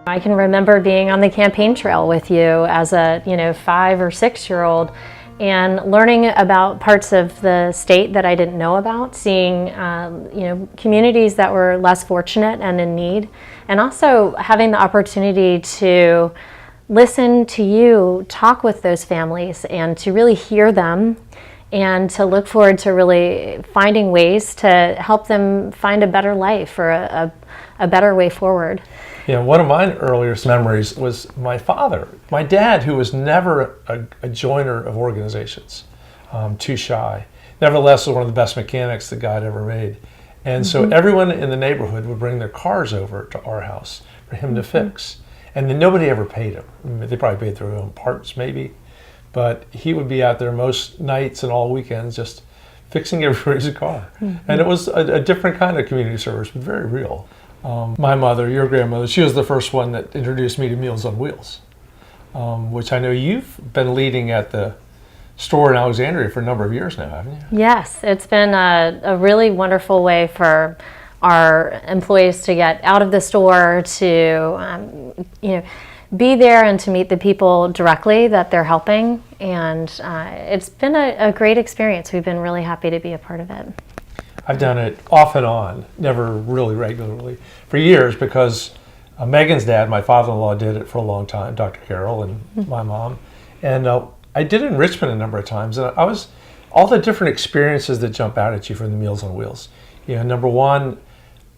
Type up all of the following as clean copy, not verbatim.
I can remember being on the campaign trail with you as a 5 or 6-year-old and learning about parts of the state that I didn't know about, seeing communities that were less fortunate and in need, and also having the opportunity to listen to you talk with those families and to really hear them and to look forward to really finding ways to help them find a better life or a better way forward. Yeah, one of my earliest memories was my father, my dad, who was never a joiner of organizations, too shy. Nevertheless, was one of the best mechanics that God ever made. And so everyone in the neighborhood would bring their cars over to our house for him to fix. And then nobody ever paid him. I mean, they probably paid their own parts maybe. But he would be out there most nights and all weekends just fixing everybody's car. And it was a different kind of community service, but very real. My mother, your grandmother, she was the first one that introduced me to Meals on Wheels, which I know you've been leading at the store in Alexandria for a number of years now, haven't you? Yes, it's been a really wonderful way for our employees to get out of the store, to be there and to meet the people directly that they're helping. And it's been a great experience. We've been really happy to be a part of it. I've done it off and on, never really regularly, for years, because Megan's dad, my father-in-law, did it for a long time, Dr. Carroll, and my mom. And I did it in Richmond a number of times. And all the different experiences that jump out at you from the Meals on Wheels. Number one,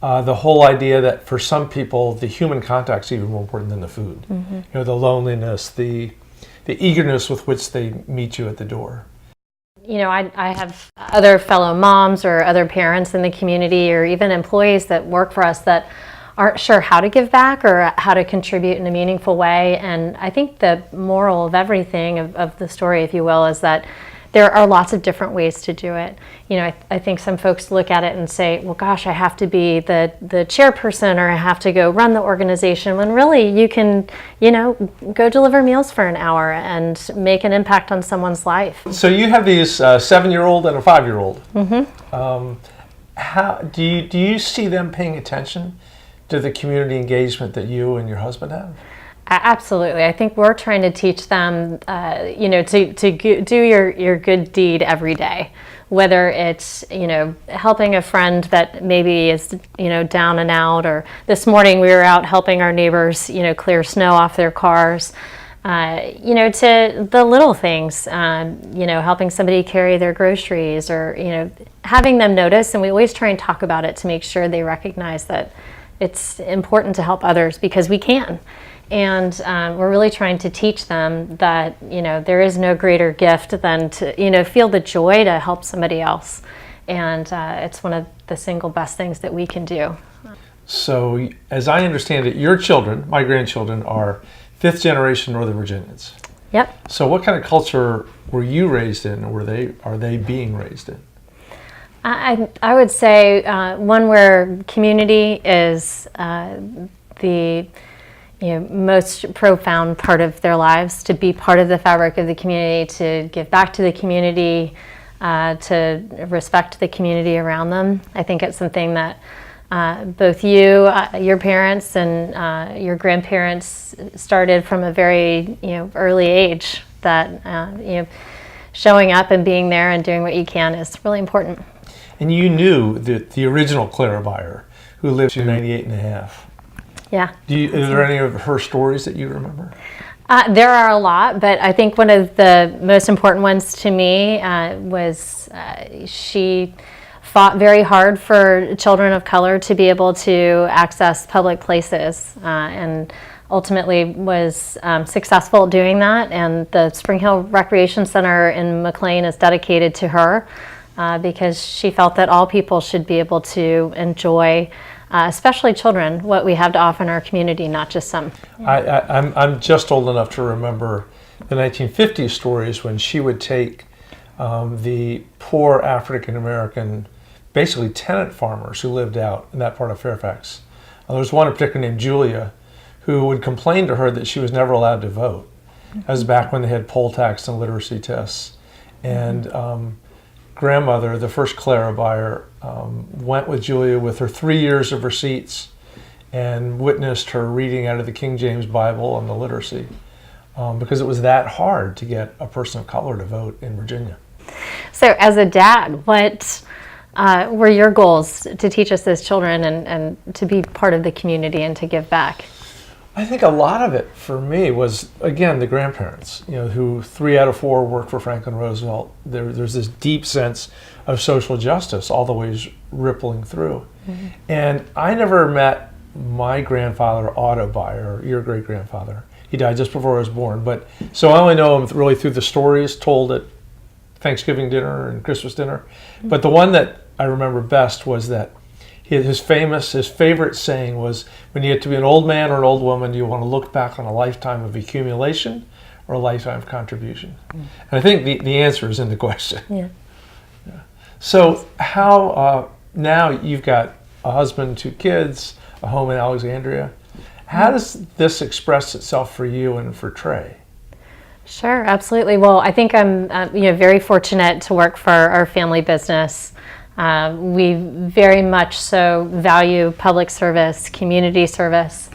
the whole idea that for some people, the human contact's even more important than the food. The loneliness, the eagerness with which they meet you at the door. I have other fellow moms or other parents in the community or even employees that work for us that aren't sure how to give back or how to contribute in a meaningful way. And I think the moral of everything, of the story, if you will, is that there are lots of different ways to do it. I think some folks look at it and say, well, gosh, I have to be the chairperson or I have to go run the organization, when really you can, go deliver meals for an hour and make an impact on someone's life. So you have these 7-year-old and a 5-year-old. How do you see them paying attention to the community engagement that you and your husband have? Absolutely. I think we're trying to teach them, to do your good deed every day, whether it's, helping a friend that maybe is, down and out, or this morning we were out helping our neighbors, clear snow off their cars, to the little things, helping somebody carry their groceries, or, having them notice. And we always try and talk about it to make sure they recognize that it's important to help others because we can. And we're really trying to teach them that, there is no greater gift than to, feel the joy to help somebody else. And it's one of the single best things that we can do. So as I understand it, your children, my grandchildren, are 5th generation Northern Virginians. Yep. So what kind of culture were you raised in, or are they being raised in? I would say one where community is the most profound part of their lives, to be part of the fabric of the community, to give back to the community, to respect the community around them. I think it's something that both you, your parents, and your grandparents started from a very early age. That showing up and being there and doing what you can is really important. And you knew that the original Clara Beyer, who lived to 98 and a half. Yeah. Are there any of her stories that you remember? There are a lot, but I think one of the most important ones to me was she fought very hard for children of color to be able to access public places, and ultimately was successful at doing that. And the Spring Hill Recreation Center in McLean is dedicated to her because she felt that all people should be able to enjoy, especially children, what we have to offer in our community, not just some. I'm just old enough to remember the 1950s stories when she would take the poor African American, basically tenant farmers who lived out in that part of Fairfax. There was one in particular named Julia who would complain to her that she was never allowed to vote. That was back when they had poll tax and literacy tests. And grandmother, the first Clara Beyer, went with Julia with her 3 years of receipts and witnessed her reading out of the King James Bible and the literacy, because it was that hard to get a person of color to vote in Virginia. So as a dad, what were your goals to teach us as children and to be part of the community and to give back? I think a lot of it for me was, again, the grandparents, who 3 out of 4 worked for Franklin Roosevelt. There's this deep sense of social justice all the ways rippling through. Mm-hmm. And I never met my grandfather, Otto Beyer, your great-grandfather. He died just before I was born. So I only know him really through the stories told at Thanksgiving dinner and Christmas dinner. Mm-hmm. But the one that I remember best was that his favorite saying was, when you get to be an old man or an old woman, do you want to look back on a lifetime of accumulation or a lifetime of contribution? Mm. And I think the answer is in the question. Yeah. So how, now you've got a husband, 2 kids, a home in Alexandria. How does this express itself for you and for Trey? Sure, absolutely. Well, I think I'm very fortunate to work for our family business. We very much so value public service, community service,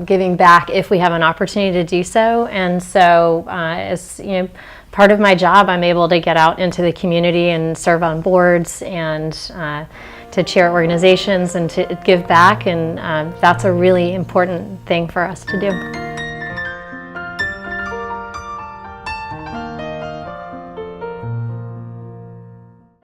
giving back if we have an opportunity to do so. And so, as part of my job, I'm able to get out into the community and serve on boards and to chair organizations and to give back. And that's a really important thing for us to do.